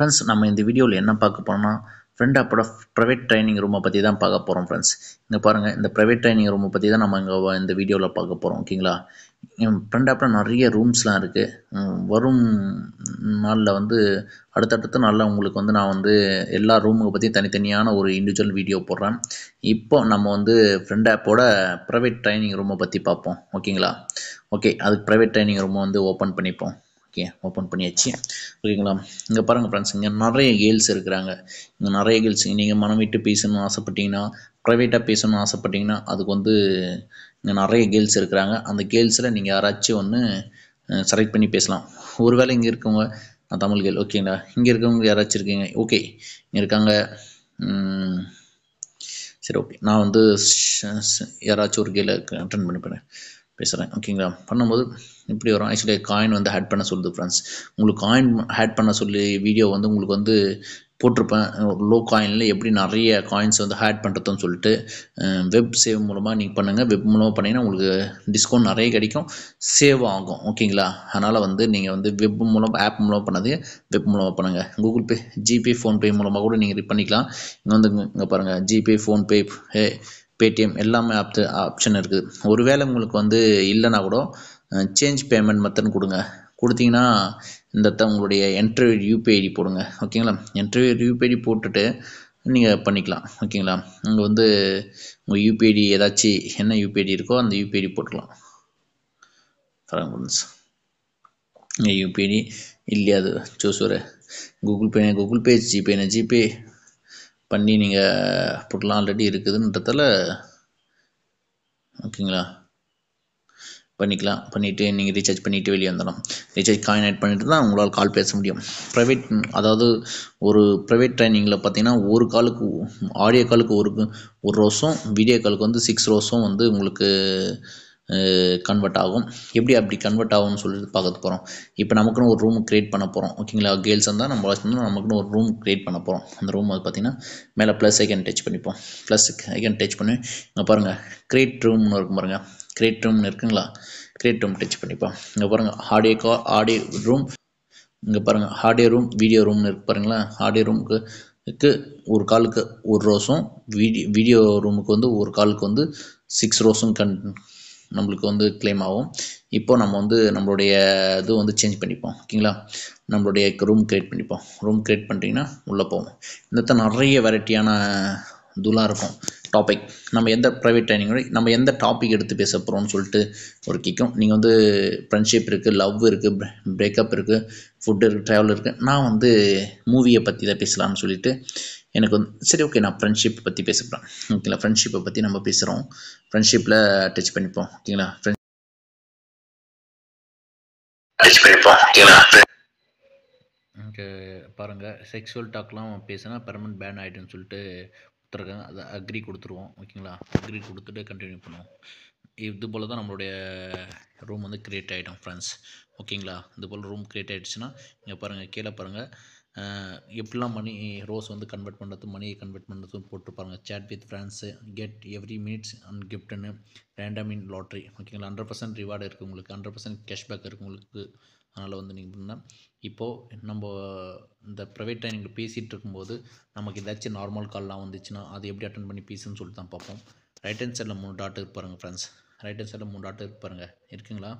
Friends நம்ம இந்த வீடியோவில் என்ன பார்க்க போறோம்னா ஃப்ரெண்ட் ஆப்போட ப்ரைவேட் ட்ரைனிங் ரூமை பற்றி தான் பார்க்க போகிறோம் ஃப்ரெண்ட்ஸ். இங்கே பாருங்கள், இந்த ப்ரைவேட் ட்ரைனிங் ரூமை பற்றி தான் நம்ம இங்கே இந்த வீடியோவில் பார்க்க போகிறோம். ஓகேங்களா? ஃப்ரெண்ட் ஆப்பில் நிறைய ரூம்ஸ்லாம் இருக்குது. வரும் நாளில் வந்து அடுத்தடுத்த நாளில் உங்களுக்கு வந்து நான் வந்து எல்லா ரூமுக்கு பற்றி தனித்தனியான ஒரு இண்டிவிஜுவல் வீடியோ போடுறேன். இப்போ நம்ம வந்து ஃப்ரெண்ட் ஆப்போட ப்ரைவேட் ட்ரைனிங் ரூமை பற்றி பார்ப்போம். ஓகேங்களா? ஓகே, அதுக்கு ப்ரைவேட் ட்ரைனிங் ரூமை வந்து ஓப்பன் பண்ணிப்போம். ஓகே, ஓப்பன் பண்ணியாச்சு. ஓகேங்களா? இங்கே பாருங்கள் ஃப்ரெண்ட்ஸ், இங்கே நிறைய கேர்ள்ஸ் இருக்கிறாங்க. இங்கே நிறைய கேர்ள்ஸ் நீங்கள் மனம் விட்டு பேசணும்னு ஆசைப்பட்டீங்கன்னா, ப்ரைவேட்டாக பேசணும்னு ஆசைப்பட்டீங்கன்னா அதுக்கு வந்து இங்கே நிறைய கேர்ள்ஸ் இருக்கிறாங்க. அந்த கேர்ள்ஸில் நீங்கள் யாராச்சும் ஒன்று செலக்ட் பண்ணி பேசலாம். ஒருவேளை இங்கே இருக்கவங்க நான் தமிழ் கேர்ள், ஓகேங்களா? இங்கே இருக்கவங்க யாராச்சும் இருக்கீங்க, ஓகே இங்கே இருக்காங்க. சரி, ஓகே, நான் வந்து யாராச்சும் ஒரு கேர்ளை அட்டன் பண்ணி பேசுகிறேன். ஓகேங்களா? பண்ணும்போது இப்படி வரும். ஆக்சுவலி காயின் வந்து ஆட் பண்ண சொல்லுது ஃப்ரெண்ட்ஸ். உங்களுக்கு காயின் ஆட் பண்ண சொல்லி வீடியோ வந்து உங்களுக்கு வந்து போட்டிருப்பேன். லோ காயினில் எப்படி நிறைய காயின்ஸ் வந்து ஆட் பண்ணுறதுன்னு சொல்லிட்டு வெப் சேவ் மூலமாக நீங்கள் பண்ணுங்கள். வெப் மூலமாக பண்ணிங்கன்னா உங்களுக்கு டிஸ்கவுண்ட் நிறைய கிடைக்கும், சேவ் ஆகும். ஓகேங்களா? அதனால் வந்து நீங்கள் வந்து வெப் மூலம் ஆப் மூலமாக பண்ணது வெப் மூலமாக பண்ணுங்கள். கூகுள் பே, ஜிபே, ஃபோன்பே மூலமாக கூட நீங்கள் பண்ணிக்கலாம். இங்கே வந்து இங்கே பாருங்கள், ஜிபே, ஃபோன்பே, பேடிஎம் எல்லாமே ஆப்ஷன் இருக்குது. ஒருவேளை உங்களுக்கு வந்து இல்லைனா கூட சேஞ்ச் பேமெண்ட் மெத்தட் கொடுங்க. கொடுத்தீங்கன்னா இந்த உங்களுடைய என்ட்ரி யூபிஐடி போடுங்க. ஓகேங்களா? என்ட்ரி யூபிஐடி போட்டுட்டு நீங்கள் பண்ணிக்கலாம். ஓகேங்களா? அங்கே வந்து உங்கள் யூபிஐடி ஏதாச்சும் என்ன யூபிஐடி இருக்கோ அந்த யூபிஐடி போட்டுக்கலாம். இங்கே யூபிஐடி இல்லையா, அது சூஸ் ஒரு கூகுள் பே, ஜிபே பண்ணி நீங்கள் போட்டலாம். ஆல்ரெடி இருக்குதுன்றதால ஓகேங்களா பண்ணிக்கலாம். பண்ணிவிட்டு நீங்கள் ரீசார்ஜ் பண்ணிவிட்டு வெளியே வந்துடலாம். ரீசார்ஜ் காயின் ஆட் பண்ணிட்டு தான் உங்களால் கால் பேச முடியும். ப்ரைவேட், அதாவது ஒரு ப்ரைவேட் ட்ரைனிங்கில் பார்த்தீங்கன்னா ஒரு காலுக்கு ஆடியோ காலுக்கு ஒரு ரோஸும் வீடியோ காலுக்கு வந்து 6 ரோஸும் வந்து உங்களுக்கு கன்வெர்ட் ஆகும். எப்படி அப்படி கன்வெர்ட் ஆகும்னு சொல்லிட்டு பார்க்க போகிறோம். இப்போ நமக்குன்னு ஒரு ரூம் க்ரியேட் பண்ண போகிறோம். ஓகேங்களா? கேர்ள்ஸ் இருந்தால் நம்ம நமக்குன்னு ஒரு ரூம் க்ரியேட் பண்ண போகிறோம். அந்த ரூம் அது பார்த்திங்கன்னா மேலே ப்ளஸ் ஐக்கன் டச் பண்ணிப்போம். ப்ளஸ் ஐக்கன் டச் பண்ணி இங்கே பாருங்கள், க்ரியேட் ரூம்னு இருக்கும் பாருங்கள். க்ரியேட் ரூம்னு இருக்குங்களா? க்ரியேட் ரூம் டச் பண்ணிப்போம். இங்கே பாருங்கள் ஆடியோ ரூம், இங்கே பாருங்கள் ஆடியோ ரூம், வீடியோ ரூம்னு இருக்கு பாருங்களா? ஆடியோ ரூமுக்கு ஒரு காலுக்கு ஒரு ரோஸும், வீடியோ ரூமுக்கு வந்து ஒரு காலுக்கு வந்து 6 ரோஸும் நம்மளுக்கு வந்து கிளைம் ஆகும். இப்போ நம்ம வந்து நம்மளுடைய இது வந்து சேஞ்ச் பண்ணிப்போம். ஓகேங்களா? நம்மளுடைய ரூம் க்ரியேட் பண்ணிப்போம். ரூம் க்ரியேட் பண்ணிட்டீங்கன்னா உள்ளே போவோம். இந்த நிறைய வெரைட்டியான இதுலாம் இருக்கும். டாபிக் நம்ம எந்த ப்ரைவேட் ட்ரைனிங்கோட நம்ம எந்த டாபிக் எடுத்து பேச போகிறோம்னு சொல்லிட்டு ஒரு கேட்கும். நீங்கள் வந்து ஃப்ரெண்ட்ஷிப் இருக்குது, லவ் இருக்குது, பிரேக்கப் இருக்குது, ஃபுட்டு இருக்குது, ட்ராவல் இருக்குது. நான் வந்து மூவியை பற்றி தான் பேசலாம்னு சொல்லிட்டு எனக்கு வந்து சரி, ஓகே, நான் ஃப்ரெண்ட்ஷிப் பற்றி பேச போகிறேன். ஓகேங்களா? ஃப்ரெண்ட்ஷிப்பை பற்றி நம்ம பேசுகிறோம். ஃப்ரெண்ட்ஷிப்பில் டச் பண்ணிப்போம். ஓகேங்களா? இங்கே பாருங்கள், செக்ஷுவல் டாக்லாம் பேசினா பெர்மனன்ட் பேன் ஆகிடுன்னு சொல்லிட்டு கொடுத்துருக்காங்க. அதை அக்ரி கொடுத்துருவோம். ஓகேங்களா? அக்ரி கொடுத்துட்டு கண்டினியூ பண்ணுவோம். இது போல் தான் நம்மளுடைய ரூம் வந்து க்ரியேட் ஆகிடும் ஃப்ரெண்ட்ஸ். ஓகேங்களா? இது போல் ரூம் க்ரியேட் ஆகிடுச்சுன்னா இங்கே பாருங்கள், கீழே பாருங்கள், எப்படிலாம் மணி ரோஸ் வந்து கன்வெர்ட் பண்ணுறது, மணியை கன்வெர்ட் பண்ணுறதும் போட்டு பாருங்கள். Chat with friends, get every minutes and கிஃப்ட்னு, ரேண்டம் இன் லாட்ரி. ஓகேங்களா? 100% ரிவார்டு இருக்குது உங்களுக்கு, 100% கேஷ்பேக் இருக்குது உங்களுக்கு. அதனால் வந்து நீங்கள் பண்ணால் இப்போது நம்ம இந்த ப்ரைவேட் ட்ரைனிங்கில் பேசிகிட்டு இருக்கும்போது நமக்கு ஏதாச்சும் நார்மல் கால்லாம் வந்துச்சுன்னா அது எப்படி அட்டன் பண்ணி பேசுன்னு சொல்லிட்டு தான் பார்ப்போம். ரைட் ஹேண்ட் சைடில் 3 டாட் இருக்கு பாருங்கள் ஃப்ரெண்ட்ஸ். ரைட் ஹேண்ட் சைடில் 3 டாட் இருக்கு பாருங்கள், இருக்குங்களா?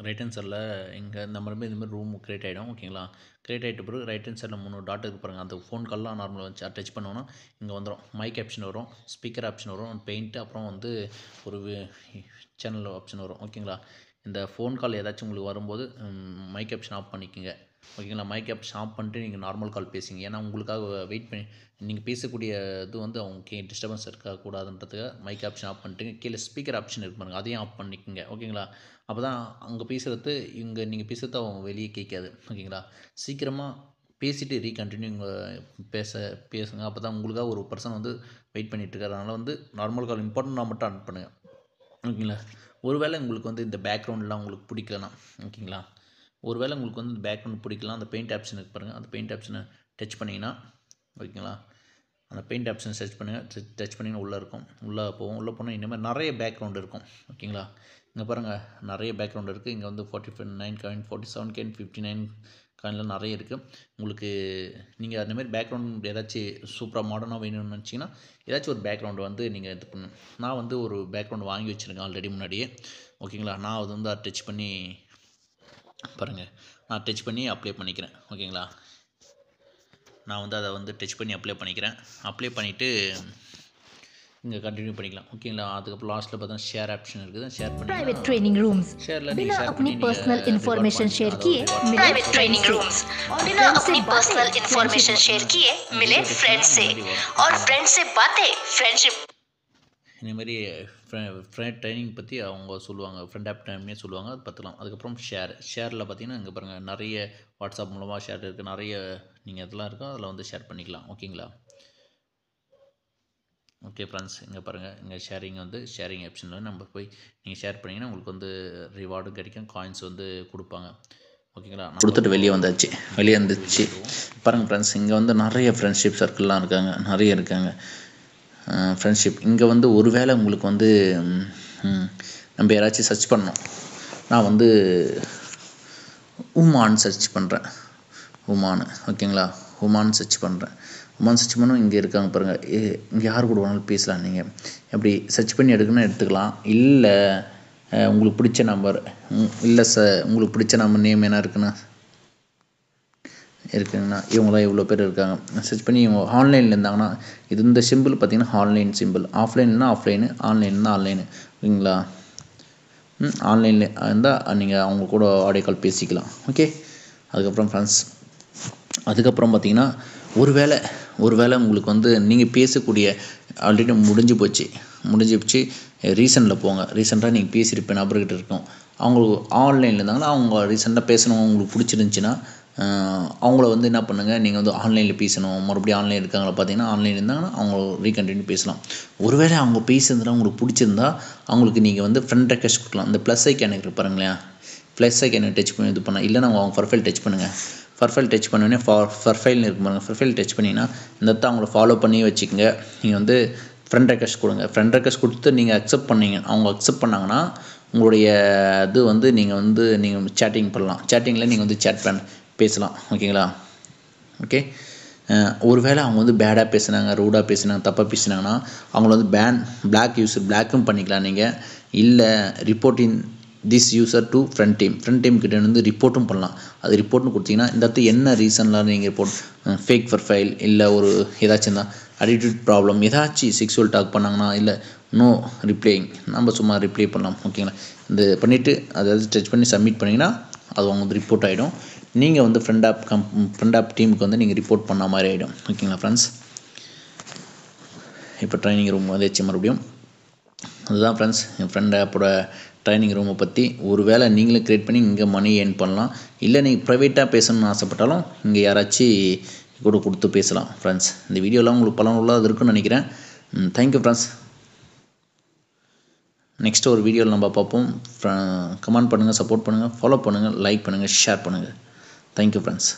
ரைட் ஹேண்ட் சைடில் இங்கே இந்த மாதிரி ரூம் க்ரியேட் ஆகிடும். ஓகேங்களா? க்ரியேட் ஆகிட்ட பிறகு ரைட் ஹேண்ட் சைடில் 3 டாட் இருக்கு பாருங்கள். அந்த ஃபோன் கால்லாம் நார்மலாக வச்சு டச் பண்ணோன்னா இங்கே வந்துடும். மைக் ஆப்ஷன் வரும், ஸ்பீக்கர் ஆப்ஷன் வரும், பெயிண்ட்டு, அப்புறம் வந்து ஒரு சேனல் ஆப்ஷன் வரும். ஓகேங்களா? இந்த ஃபோன் கால் ஏதாச்சும் உங்களுக்கு வரும்போது மைக் ஆப்ஷன் ஆஃப் பண்ணிக்கோங்க. ஓகேங்களா? மைக் ஆப்ஷன் ஆஃப் பண்ணிட்டு நீங்கள் நார்மல் கால் பேசுங்க. ஏன்னா உங்களுக்காக வெயிட் பண்ணி நீங்கள் பேசக்கூடிய இது வந்து அவங்க டிஸ்டர்பன்ஸ் இருக்கக்கூடாதுன்றதுக்காக மைக் ஆப்ஷன் ஆஃப் பண்ணிட்டுங்க. கீழே ஸ்பீக்கர் ஆப்ஷன் இருக்கு பாருங்கள், அதையும் ஆஃப் பண்ணிக்கோங்க. ஓகேங்களா? அப்போ தான் அங்கே பேசுகிறது இங்கே நீங்கள் பேசுகிறது அவங்க வெளியே கேட்காது. ஓகேங்களா? சீக்கிரமாக பேசிவிட்டு ரீகண்டினியூ பேசுங்க. அப்போ தான் உங்களுக்காக ஒரு பர்சன் வந்து வெயிட் பண்ணிகிட்ருக்காரு. அதனால் வந்து நார்மல் கால் இம்பார்ட்டண்ட்டாக மட்டும் அட்டன் பண்ணுங்கள். ஓகேங்களா? ஒருவேளை உங்களுக்கு வந்து இந்த பேக்ரவுண்ட்லாம் உங்களுக்கு பிடிக்கலனா, ஓகேங்களா, ஒருவேளை உங்களுக்கு வந்து இந்த பேக்ரவுண்ட் பிடிக்கலாம், அந்த பெயிண்ட் ஆப்ஷன் இருக்கு பாருங்கள், அந்த பெயிண்ட் ஆப்ஷனை டச் பண்ணிங்கன்னா, ஓகேங்களா, அந்த பெயிண்ட் ஆப்ஷனை டச் பண்ணிங்கன்னா உள்ளே இருக்கும். உள்ளே போவோம். உள்ளே போனால் இந்த மாதிரி நிறைய பேக்ரவுண்ட் இருக்கும். ஓகேங்களா? இங்கே பாருங்கள் நிறைய பேக்ரவுண்ட் இருக்குது. இங்கே வந்து 49 காயின், 47 காயின், 59 காயின்லாம் நிறைய இருக்குது. உங்களுக்கு நீங்கள் அந்தமாதிரி பேக்ரவுண்ட் ஏதாச்சும் சூப்பராக மாடர்னாக வேணும்னு நினச்சிங்கன்னா ஏதாச்சும் ஒரு பேக்ரவுண்டு வந்து நீங்கள் இது பண்ணணும். நான் வந்து ஒரு பேக்ரவுண்ட் வாங்கி வச்சுருக்கேன் ஆல்ரெடி முன்னாடியே. ஓகேங்களா, நான் அது வந்து அதை டச் பண்ணி பாருங்கள், நான் டச் பண்ணி அப்ளை பண்ணிக்கிறேன். ஓகேங்களா, நான் வந்து அதை வந்து டச் பண்ணி அப்ளை பண்ணிக்கிறேன். அப்ளை பண்ணிவிட்டு இங்கே கண்டினியூ பண்ணிக்கலாம். ஓகேங்களா, அதுக்கப்புறம் லாஸ்ட்டில் பார்த்தா ஷேர் ஆப்ஷன் இருக்குது. ஷேர் பண்ணி प्राइवेट ट्रेनिंग रूम्स बिना अपनी पर्सनल इंफॉर्मेशन शेयर किए प्राइवेट ट्रेनिंग रूम्स बिना अपनी पर्सनल इंफॉर्मेशन शेयर किए मिले फ्रेंड से और फ्रेंड से बातें फ्रेंडशिप. இந்தமாரி ஃப்ரெண்ட் ட்ரைனிங் பற்றி அவங்க சொல்லுவாங்க, ஃப்ரெண்ட் ஆப் டைம்னே சொல்லுவாங்க, அது பார்த்துக்கலாம். அதுக்கப்புறம் ஷேரில் பார்த்தீங்கன்னா இங்கே பாருங்கள் நிறைய வாட்ஸ்அப் மூலமாக ஷேர் இருக்குது. நிறைய நீங்கள் இதெல்லாம் இருக்கோ அதில் வந்து ஷேர் பண்ணிக்கலாம். ஓகேங்களா, ஓகே ஃப்ரெண்ட்ஸ், இங்கே பாருங்கள், இங்கே ஷேரிங் வந்து ஷேரிங் ஆப்ஷனில் நம்ம போய் நீங்கள் ஷேர் பண்ணிங்கன்னா உங்களுக்கு வந்து ரிவார்டும் கிடைக்கும், காயின்ஸ் வந்து கொடுப்பாங்க. ஓகேங்களா, கொடுத்துட்டு வெளியே வந்துச்சு பாருங்கள் ஃப்ரெண்ட்ஸ். இங்கே வந்து நிறைய ஃப்ரெண்ட்ஷிப் சர்க்கிள்லாம் இருக்காங்க, நிறைய இருக்காங்க ஃப்ரெண்ட்ஷிப். இங்கே வந்து ஒரு வேளை உங்களுக்கு வந்து நம்ம யாராச்சும் சர்ச் பண்ணோம். நான் வந்து உமான் சர்ச் பண்ணுறேன். உமான், ஓகேங்களா, உமான் சர்ச் பண்ணுறேன். உமான் சர்ச் பண்ணோம். இங்கே இருக்காங்க பாருங்கள், இங்கே யார் கூட வேணாலும் பேசலாம். நீங்கள் எப்படி சர்ச் பண்ணி எடுக்கணும்னு எடுத்துக்கலாம். இல்லை உங்களுக்கு பிடிச்ச நம்பர், இல்லை உங்களுக்கு பிடிச்ச நம்பர் நேம் என்ன இருக்குன்னா இவங்களாம் இவ்வளோ பேர் இருக்காங்க. சர்ச் பண்ணி இவங்க ஆன்லைனில் இருந்தாங்கன்னா இது இந்த சிம்பிள் பார்த்திங்கன்னா ஆன்லைன் சிம்பிள். ஆஃப்லைன்னா ஆஃப்லைனு, ஆன்லைன்னா ஆன்லைனு. ஓகேங்களா, ஆன்லைனில் இருந்தால் நீங்கள் அவங்க கூட ஆடியோ கால் பேசிக்கலாம். ஓகே, அதுக்கப்புறம் ஃப்ரெண்ட்ஸ், அதுக்கப்புறம் பார்த்திங்கன்னா ஒரு வேளை உங்களுக்கு வந்து நீங்கள் பேசக்கூடிய ஆல்ரெடி முடிஞ்சு போச்சு ரீசனில் போங்க. ரீசெண்டாக நீங்கள் பேசியிருப்பேன் நபர்கிட்ட இருக்கும். அவங்களுக்கு ஆன்லைனில் இருந்தாங்கன்னா அவங்க ரீசெண்டாக பேசணும் உங்களுக்கு பிடிச்சிருந்துச்சின்னா அவங்கள வந்து என்ன பண்ணுங்கள், நீங்கள் வந்து ஆன்லைனில் பேசணும். மறுபடியும் ஆன்லைன் இருக்காங்களா பார்த்தீங்கன்னா ஆன்லைன் இருந்தாங்கன்னா அவங்க ரீகண்டினியூ பேசலாம். ஒருவேளை அவங்க பேசுறதுனா உங்களுக்கு பிடிச்சிருந்தா அவங்களுக்கு நீங்கள் வந்து ஃப்ரெண்ட் ரெக்வெஸ்ட் கொடுக்கலாம். இந்த ப்ளஸ் ஐக்கான் இருக்குது பாருங்களேன், ப்ளஸ் ஐக்கானை டச் பண்ணி இது பண்ணால், இல்லைனா அவங்க ப்ரொஃபைல் டச் பண்ணுங்கள். ப்ரொஃபைல் டச் பண்ணோடனே ப்ரொஃபைல்னு இருக்கு பாருங்கள். ப்ரொஃபைல் டச் பண்ணிங்கன்னா இந்த இடத்த அவங்கள ஃபாலோ பண்ணி வச்சுக்கோங்க. நீங்கள் வந்து ஃப்ரெண்ட் ரெக்வெஸ்ட் கொடுங்க. ஃப்ரெண்ட் ரெக்வெஸ்ட் கொடுத்து நீங்கள் அக்செப்ட் பண்ணீங்க, அவங்க அக்செப்ட் பண்ணாங்கன்னா உங்களுடைய இது வந்து நீங்கள் சேட்டிங் பண்ணலாம். சேட்டிங்கில் நீங்கள் வந்து பேசலாம். ஓகேங்களா, ஓகே. ஒருவேளை அவங்க வந்து பேடாக பேசுனாங்க, ரூடாக பேசுனாங்க, தப்பாக பேசுனாங்கன்னா அவங்கள வந்து பிளாக்கும் பண்ணிக்கலாம் நீங்கள். இல்லை reporting this user to front team கிட்ட வந்து ரிப்போர்ட்டும் பண்ணலாம். அது ரிப்போர்ட்னு கொடுத்தீங்கன்னா இந்த இடத்துல என்ன ரீசனில் நீங்கள் ரிப்போர்ட், ஃபேக் ப்ரொஃபைல், இல்லை ஒரு ஏதாச்சும் தான் அட்டிடியூட் ப்ராப்ளம், ஏதாச்சும் செக்ஸுவல் டாக் பண்ணாங்கன்னா, இல்லை நோ ரிப்ளைங், நம்ம சும்மா ரிப்ளை பண்ணலாம். ஓகேங்களா, இந்த பண்ணிவிட்டு அதாவது டச் பண்ணி சப்மிட் பண்ணிங்கன்னா அது அவங்க வந்து ரிப்போர்ட் ஆகிடும். நீங்கள் வந்து ஃப்ரெண்ட் ஆப் டீமுக்கு வந்து நீங்கள் ரிப்போர்ட் பண்ண மாதிரி ஆகிடும். ஓகேங்களா ஃப்ரெண்ட்ஸ், இப்போ ட்ரைனிங் ரூம் வந்துச்சு மறுபடியும். அதுதான் ஃப்ரெண்ட்ஸ் என் ஃப்ரெண்ட் ஆப்போட ட்ரைனிங் ரூமை பற்றி. ஒரு வேளை நீங்களே க்ரியேட் பண்ணி இங்கே மணி ஏர்ன் பண்ணலாம். இல்லை நீங்கள் ப்ரைவேட்டாக பேசணும்னு ஆசைப்பட்டாலும் இங்கே யாராச்சும் கூட கொடுத்து பேசலாம். ஃப்ரெண்ட்ஸ், இந்த வீடியோலாம் உங்களுக்கு பலனுள்ளதாக இருக்குன்னு நினைக்கிறேன். Thank you friends. நெக்ஸ்ட் ஒரு வீடியோவில் நம்ம பார்ப்போம். கமெண்ட் பண்ணுங்கள், சப்போர்ட் பண்ணுங்கள், ஃபாலோ பண்ணுங்கள், லைக் பண்ணுங்கள், ஷேர் பண்ணுங்கள். Thank you friends.